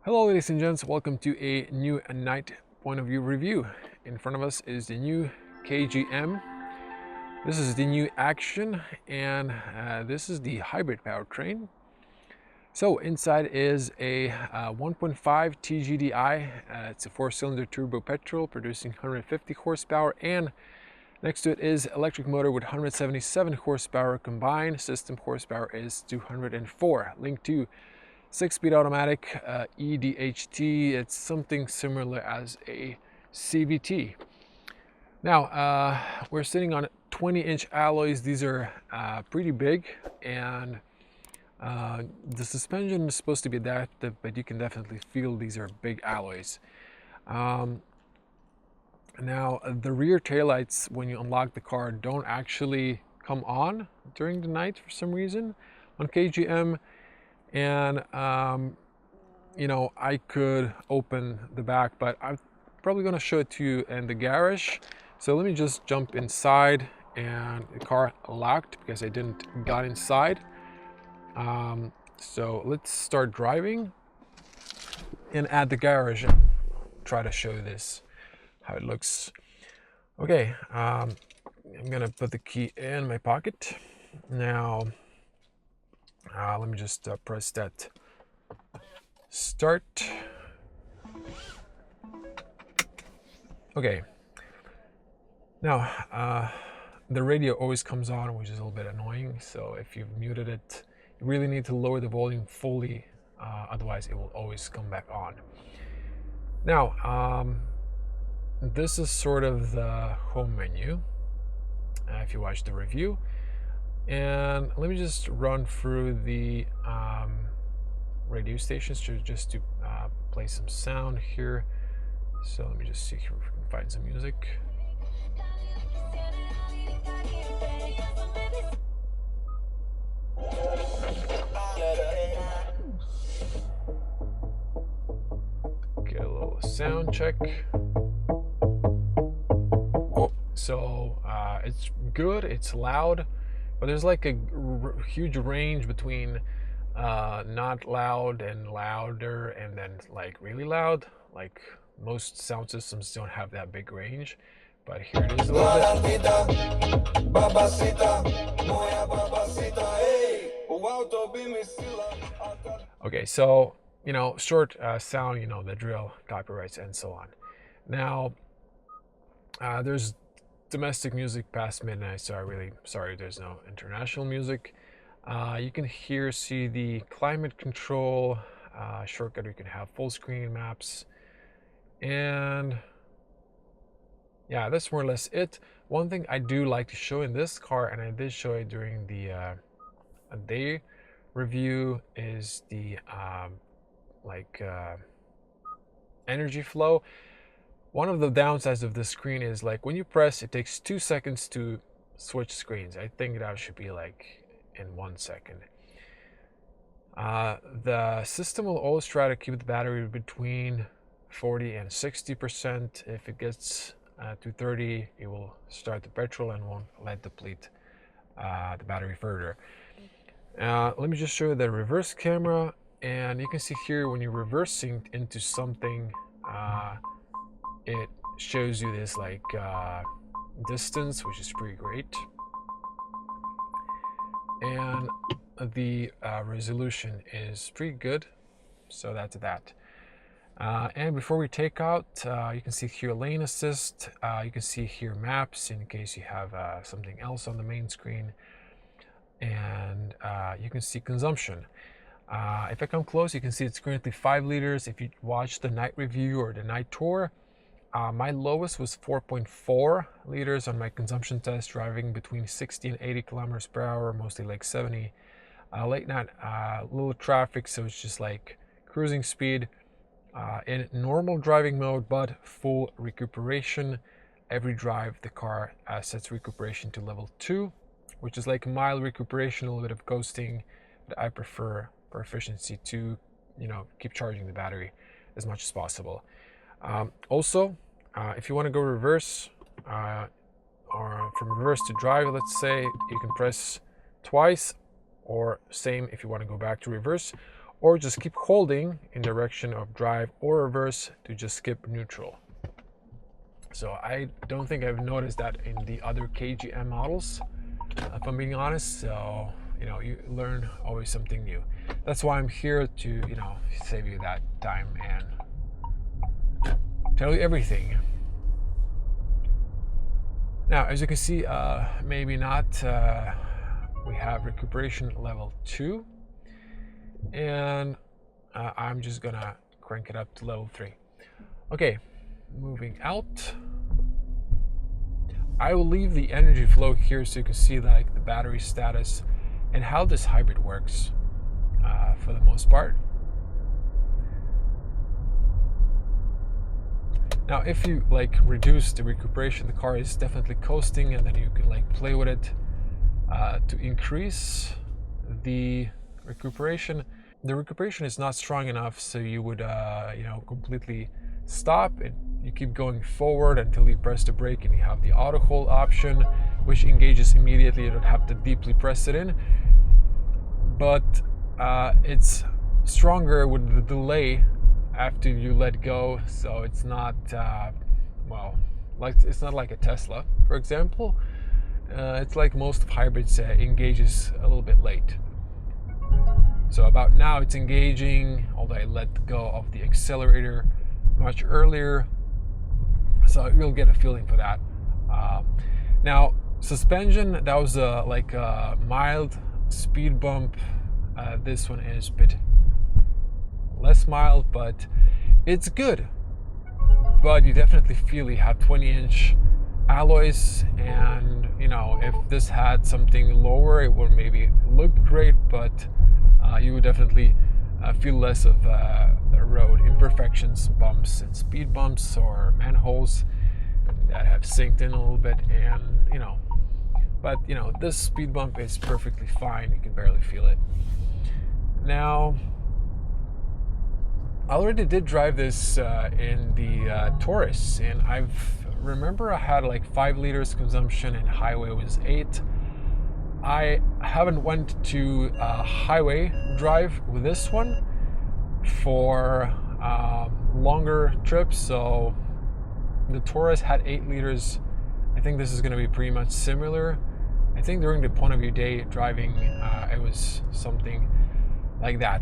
Hello ladies and gents, welcome to a new night point of view review. In front of us is the new KGM. This is the new Actyon, and this is the hybrid powertrain. So inside is a 1.5 TGDI. It's a 4-cylinder turbo petrol producing 150 horsepower, and next to it is electric motor with 177 horsepower combined. System horsepower is 204. Linked to 6-speed automatic e-dht. It's something similar as a CVT. Now we're sitting on 20-inch alloys. These are pretty big, and the suspension is supposed to be adaptive, but you can definitely feel these are big alloys. Now the rear taillights, when you unlock the car, don't actually come on during the night for some reason on KGM. And you know, I could open the back, but I'm probably going to show it to you in the garage. So let me just jump inside, and the car locked because I didn't got inside. So let's start driving and at the garage and try to show this how it looks. Okay, I'm gonna put the key in my pocket now. Let me just press that start. Okay. Now, the radio always comes on, which is a little bit annoying. So if you've muted it, you really need to lower the volume fully. Otherwise, it will always come back on. Now, this is sort of the home menu, if you watch the review. And let me just run through the radio stations just to play some sound here. So let me just see if we can find some music. Get a little sound check. So it's good, it's loud. But there's like a huge range between not loud and louder, and then like really loud. Like most sound systems don't have that big range, but here it is a little bit. Okay, so you know, short sound, you know the drill, copyrights, and so on. Now there's domestic music past midnight, so I'm really sorry there's no international music. You can here see the climate control shortcut. You can have full screen maps, and yeah, that's more or less it. One thing I do like to show in this car, and I did show it during the day review, is the energy flow. One of the downsides of this screen is like when you press, it takes 2 seconds to switch screens. I think that should be like in 1 second. The system will always try to keep the battery between 40 and 60%. If it gets to 30, it will start the petrol and won't let deplete the battery further. Let me just show you the reverse camera, and you can see here when you're reversing into something, it shows you this like distance, which is pretty great, and the resolution is pretty good. So that's that. And before we take out, you can see here lane assist. You can see here maps in case you have something else on the main screen, and you can see consumption. If I come close, you can see it's currently 5 liters. If you watch the night review or the night tour, my lowest was 4.4 liters on my consumption test, driving between 60 and 80 kilometers per hour, mostly like 70. Late night, little traffic, so it's just like cruising speed. In normal driving mode, but full recuperation. Every drive, the car sets recuperation to level 2, which is like mild recuperation, a little bit of ghosting. But I prefer, for efficiency, to keep charging the battery as much as possible. Also, if you want to go reverse, or from reverse to drive, let's say, you can press twice, or same if you want to go back to reverse, or just keep holding in direction of drive or reverse to just skip neutral. So I don't think I've noticed that in the other KGM models, if I'm being honest. So, you know, you learn always something new. That's why I'm here to, you know, save you that time and tell you everything. Now, as you can see, maybe not, we have recuperation level 2, and I'm just gonna crank it up to level 3. Okay, moving out. I will leave the energy flow here so you can see like the battery status and how this hybrid works for the most part. Now, if you like reduce the recuperation, the car is definitely coasting, and then you can like play with it to increase the recuperation. The recuperation is not strong enough, so you would you know, completely stop and you keep going forward until you press the brake, and you have the auto hold option, which engages immediately. You don't have to deeply press it in, but it's stronger with the delay after you let go, so it's not well, like it's not like a Tesla, for example. It's like most of hybrids engages a little bit late. So about now it's engaging, although I let go of the accelerator much earlier, so you'll get a feeling for that. Now, suspension, that was like a mild speed bump. This one is a bit less mild, but it's good. But you definitely feel you have 20-inch alloys, and you know, if this had something lower, it would maybe look great, but you would definitely feel less of road imperfections, bumps and speed bumps, or manholes that have sinked in a little bit, and you know, but you know, this speed bump is perfectly fine. You can barely feel it. Now, I already did drive this in the Taurus, and remember I had like 5 liters consumption and highway was 8. I haven't went to highway drive with this one for longer trips, so the Taurus had 8 liters. I think this is going to be pretty much similar. I think during the point of view day driving, it was something like that.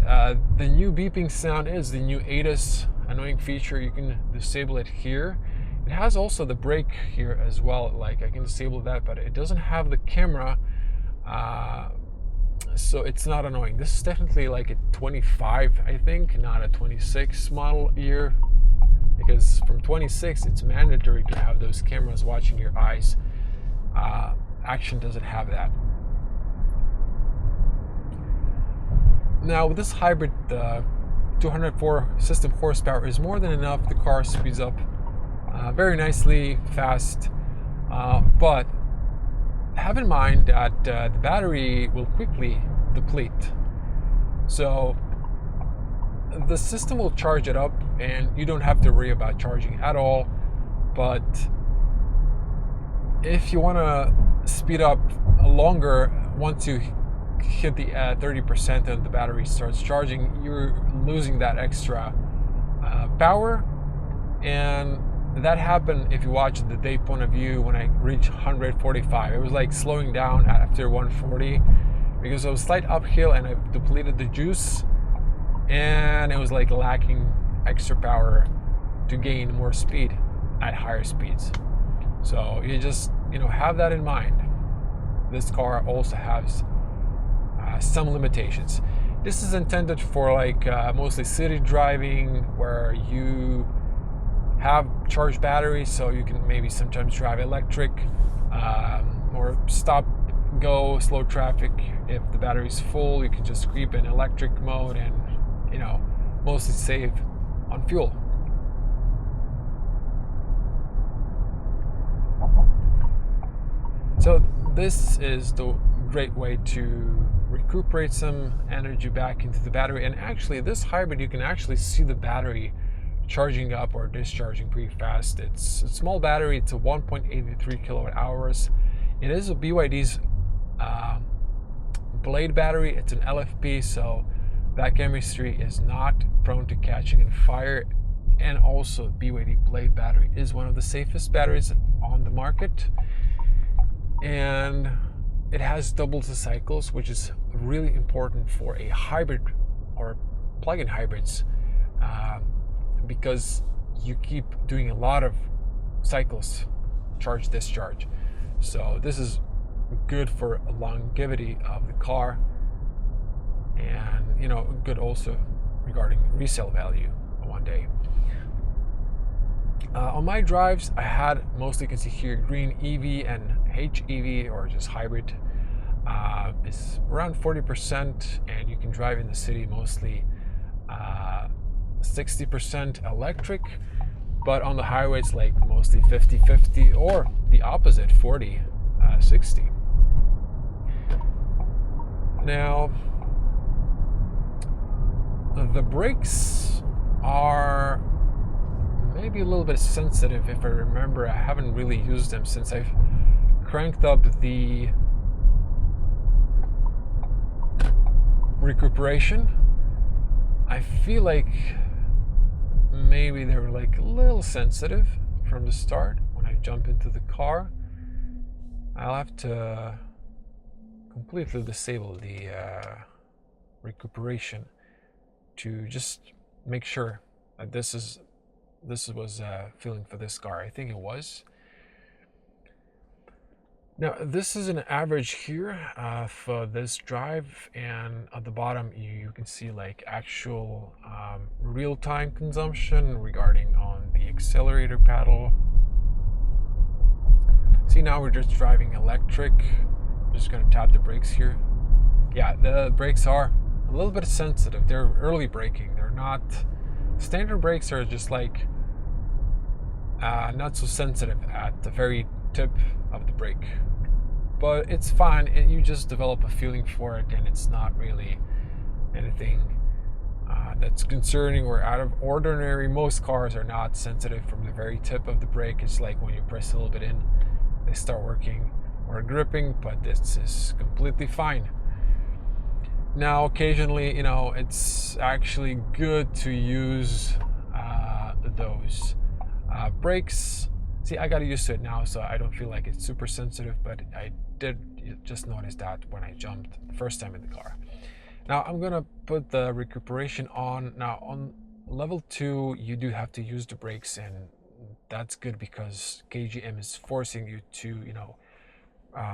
The new beeping sound is the new e-dht annoying feature. You can disable it here. It has also the brake here as well. Like, I can disable that, but it doesn't have the camera, so it's not annoying. This is definitely like a 25, I think, not a 26 model year, because from 26 it's mandatory to have those cameras watching your eyes. Action doesn't have that. Now, with this hybrid, 204 system horsepower is more than enough. The car speeds up very nicely, fast, but have in mind that the battery will quickly deplete. So the system will charge it up, and you don't have to worry about charging at all. But if you want to speed up longer, once you hit the 30% and the battery starts charging, you're losing that extra power. And that happened if you watch the day point of view. When I reached 145, it was like slowing down after 140 because it was slight uphill and I depleted the juice, and it was like lacking extra power to gain more speed at higher speeds. So you just, you know, have that in mind. This car also has some limitations. This is intended for like mostly city driving, where you have charged batteries, so you can maybe sometimes drive electric, or stop, go, slow traffic. If the battery's full, you can just creep in electric mode and, you know, mostly save on fuel. So this is the great way to recuperate some energy back into the battery. And actually, this hybrid, you can actually see the battery charging up or discharging pretty fast. It's a small battery. It's a 1.83 kilowatt hours. It is a BYD's blade battery. It's an LFP, so That chemistry is not prone to catching on fire, and also BYD Blade battery is one of the safest batteries on the market, and it has double the cycles, which is really important for a hybrid or plug-in hybrids, because you keep doing a lot of cycles, charge discharge. So this is good for longevity of the car, and good also regarding resale value one day. On my drives, I had mostly, you can see here, green EV and HEV, or just hybrid. It's around 40%, and you can drive in the city mostly 60% electric, but on the highway it's like mostly 50-50, or the opposite, 40-60. Now, the brakes are maybe a little bit sensitive. If I remember, I haven't really used them since I've cranked up the recuperation. I feel like maybe they were like a little sensitive from the start when I jump into the car. I'll have to completely disable the recuperation to just make sure that this was feeling for this car. I think it was. Now this is an average here for this drive, and at the bottom you can see like actual real-time consumption regarding on the accelerator pedal. See, now we're just driving electric. I'm just going to tap the brakes here. Yeah, the brakes are a little bit sensitive. They're early braking. They're not standard brakes, are just like not so sensitive at the very tip of the brake, but it's fine. You just develop a feeling for it, and it's not really anything that's concerning or out of ordinary. Most cars are not sensitive from the very tip of the brake. It's like when you press a little bit in, they start working or gripping, but this is completely fine. Now occasionally, it's actually good to use those brakes. See, I got used to it now, so I don't feel like it's super sensitive, but I did just notice that when I jumped the first time in the car. Now I'm gonna put the recuperation on. Now on level 2, you do have to use the brakes, and that's good because KGM is forcing you to,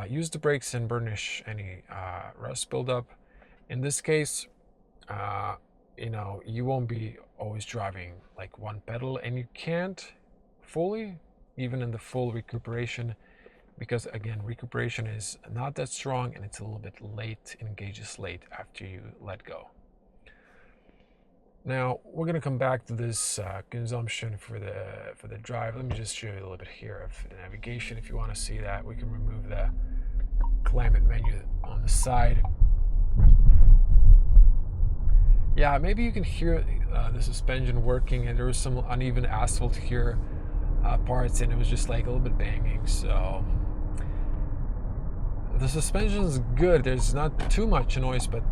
use the brakes and burnish any rust buildup. In this case, you won't be always driving like one pedal, and you can't fully, even in the full recuperation, because again, recuperation is not that strong, and it's a little bit late, it engages late after you let go. Now we're going to come back to this consumption for the drive. Let me just show you a little bit here of the navigation. If you want to see that, we can remove the climate menu on the side. Yeah, maybe you can hear the suspension working, and there was some uneven asphalt here parts, and it was just like a little bit banging. So the suspension is good. There's not too much noise, but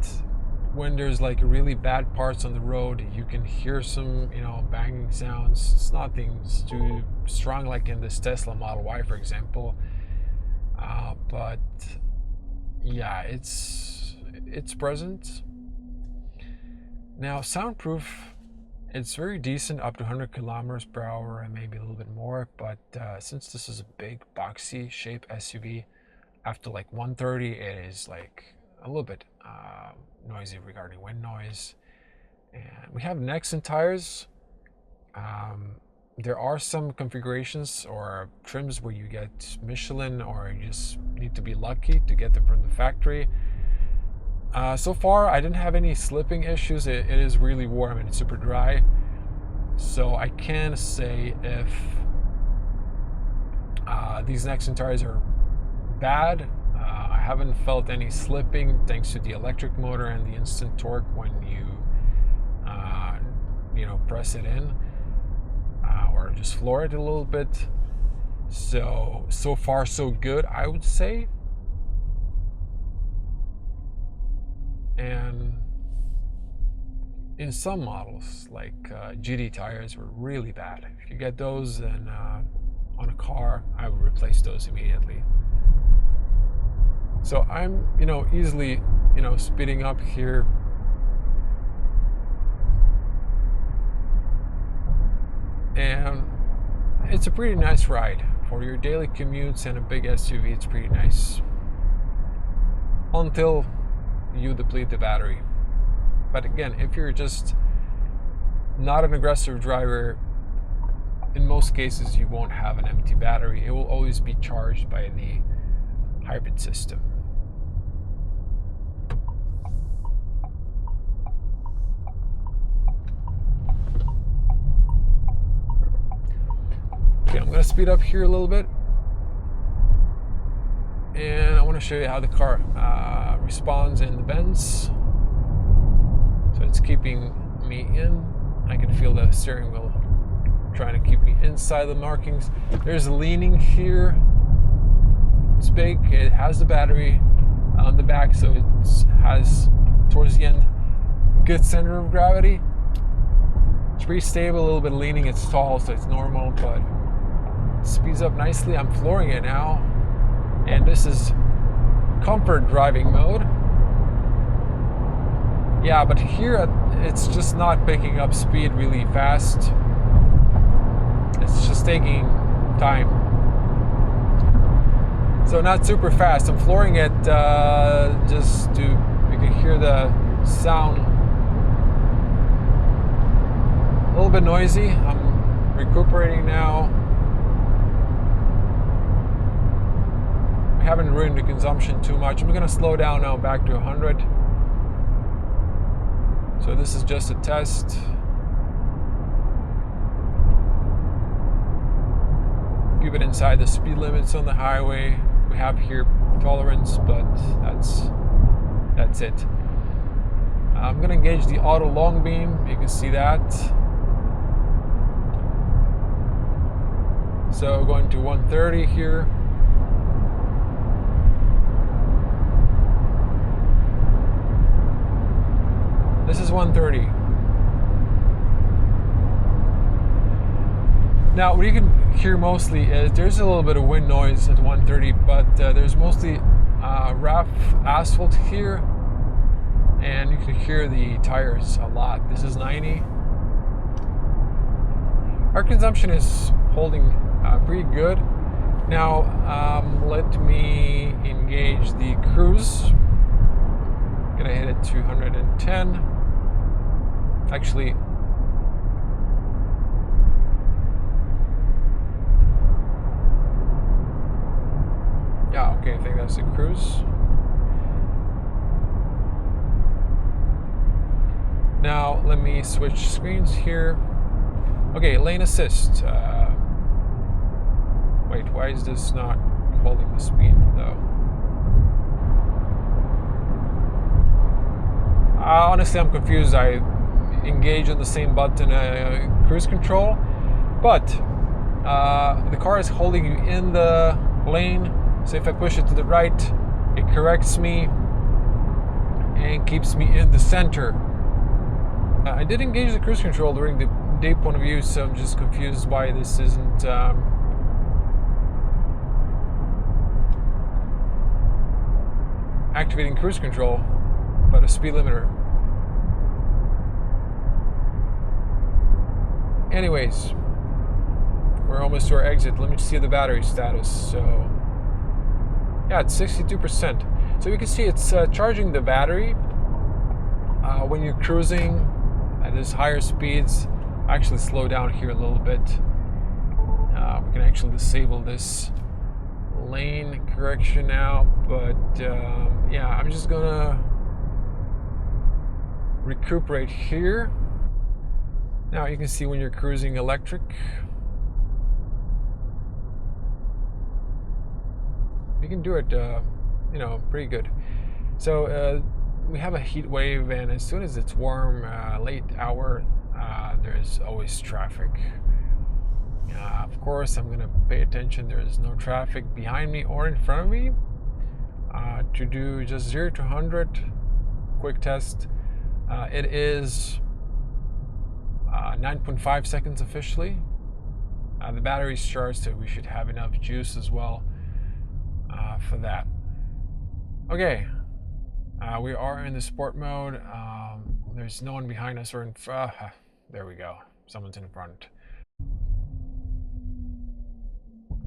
when there's like really bad parts on the road, you can hear some banging sounds. It's nothing too strong like in this Tesla Model Y, for example, but yeah, it's present. Now soundproof, it's very decent up to 100 kilometers per hour and maybe a little bit more, but since this is a big boxy shape SUV, after like 130 it is like a little bit noisy regarding wind noise. And we have Nexen tires. There are some configurations or trims where you get Michelin, or you just need to be lucky to get them from the factory. So far I didn't have any slipping issues. It is really warm and it's super dry, so I can say if these Nexen tires are bad. I haven't felt any slipping thanks to the electric motor and the instant torque when you press it in or just floor it a little bit. So far so good, I would say. And in some models, like GT tires, were really bad. If you get those and on a car, I would replace those immediately. So I'm, easily, speeding up here. And it's a pretty nice ride. For your daily commutes and a big SUV, it's pretty nice. Until you deplete the battery. But again, if you're just not an aggressive driver, in most cases you won't have an empty battery. It will always be charged by the hybrid system. Okay, I'm going to speed up here a little bit, and I want to show you how the car responds in the bends. So it's keeping me in. I can feel the steering wheel trying to keep me inside the markings. There's leaning here. It's big. It has the battery on the back, so it has, towards the end, good center of gravity. It's pretty stable, a little bit leaning. It's tall, so it's normal, but it speeds up nicely. I'm flooring it now, and this is comfort driving mode. Yeah, but here it's just not picking up speed really fast. It's just taking time. So not super fast. I'm flooring it just to, you can hear the sound. A little bit noisy. I'm recuperating now. We haven't ruined the consumption too much. I'm gonna slow down now back to 100. So this is just a test. Keep it inside the speed limits on the highway. We have here tolerance, but that's it. I'm gonna engage the auto long beam. You can see that. So going to 130 here. This is 130. Now, what you can hear mostly is there's a little bit of wind noise at 130, but there's mostly rough asphalt here, and you can hear the tires a lot. This is 90. Our consumption is holding pretty good. Now, let me engage the cruise. Gonna hit it 210. Actually, yeah, okay, I think that's the cruise. Now, let me switch screens here. Okay, lane assist. Wait, why is this not holding the speed though? Honestly, I'm confused. I engage on the same button, cruise control, but the car is holding you in the lane. So if I push it to the right, it corrects me and keeps me in the center. I did engage the cruise control during the day point of view, so I'm just confused why this isn't activating cruise control, but a speed limiter. Anyways, we're almost to our exit. Let me see the battery status. So yeah, it's 62%. So you can see it's charging the battery when you're cruising at these higher speeds. Actually slow down here a little bit. We can actually disable this lane correction now, but yeah, I'm just gonna recuperate here. Now you can see when you're cruising electric, you can do it pretty good. So we have a heat wave, and as soon as it's warm, late hour, there's always traffic. Of course, I'm gonna pay attention. There's no traffic behind me or in front of me. To do just 0 to 100, quick test. It is 9.5 seconds officially. The battery's charged, so we should have enough juice as well for that. Okay, we are in the sport mode. There's no one behind us or in front. There we go. Someone's in front.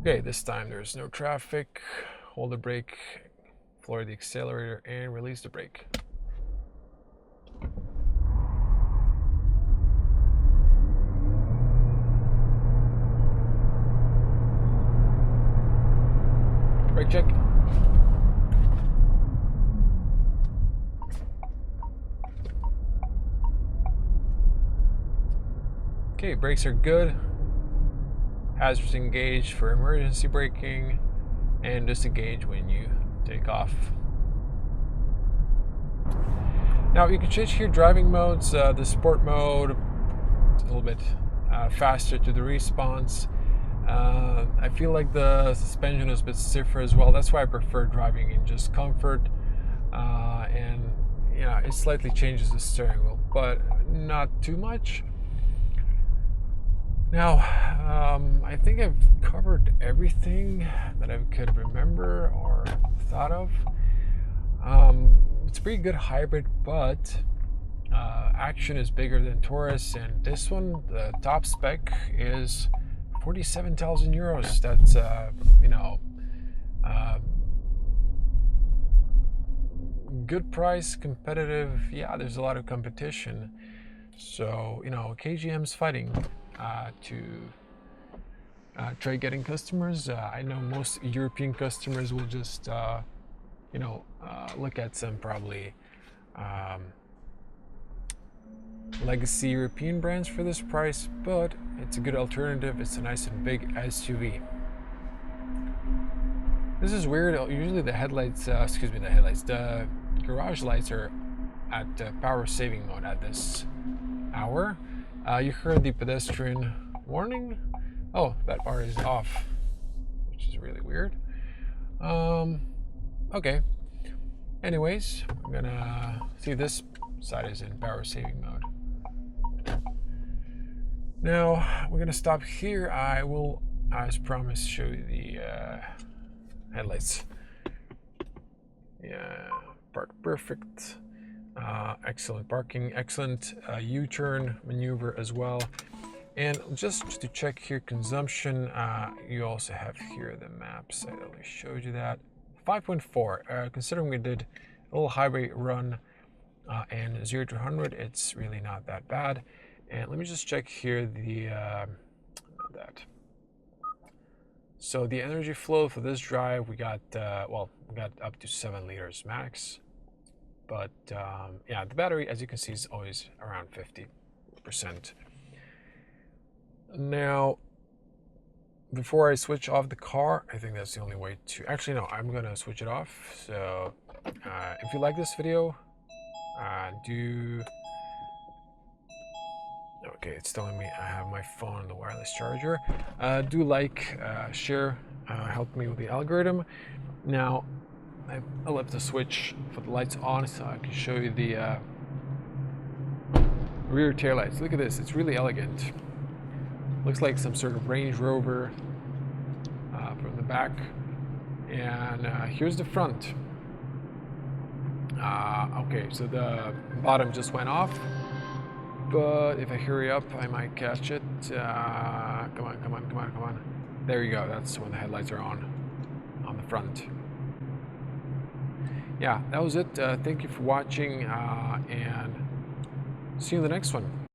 Okay, this time there's no traffic. Hold the brake, floor the accelerator, and release the brake. Brake check. Okay, brakes are good. Hazards engaged for emergency braking, and disengage when you take off. Now you can change your driving modes. The sport mode, a little bit faster to the response. I feel like the suspension is a bit stiffer as well. That's why I prefer driving in just comfort. And yeah, it slightly changes the steering wheel, but not too much. Now, I think I've covered everything that I could remember or thought of. It's a pretty good hybrid, but Actyon is bigger than Taurus, and this one, the top spec is 47,000 euros. That's, good price, competitive. Yeah, there's a lot of competition. So, KGM's fighting to try getting customers. I know most European customers will just, look at some probably legacy European brands for this price, but it's a good alternative. It's a nice and big SUV. This is weird. Usually the headlights, the garage lights are at power saving mode at this hour. You heard the pedestrian warning. Oh, that bar is off, which is really weird. Okay. Anyways, I'm gonna see this side is in power saving mode. Now we're gonna stop here. I will, as promised, show you the headlights. Yeah, park perfect. Excellent parking, excellent U-turn maneuver as well. And just to check here consumption, you also have here the maps. I already showed you that. 5.4. Considering we did a little highway run and 0 to 100, it's really not that bad. And let me just check here the not that. So the energy flow for this drive, we got we got up to 7 liters max. But yeah, the battery, as you can see, is always around 50%. Now, before I switch off the car, I think that's the only way to... Actually, no, I'm going to switch it off. So, if you like this video, do... Okay, it's telling me I have my phone on the wireless charger. Do like, share, help me with the algorithm. Now, I left the switch for the lights on so I can show you the rear tail lights. Look at this, it's really elegant. Looks like some sort of Range Rover from the back. And here's the front. Okay, so the bottom just went off, but if I hurry up, I might catch it. Come on. There you go, that's when the headlights are on the front. Yeah, that was it. Thank you for watching, and see you in the next one.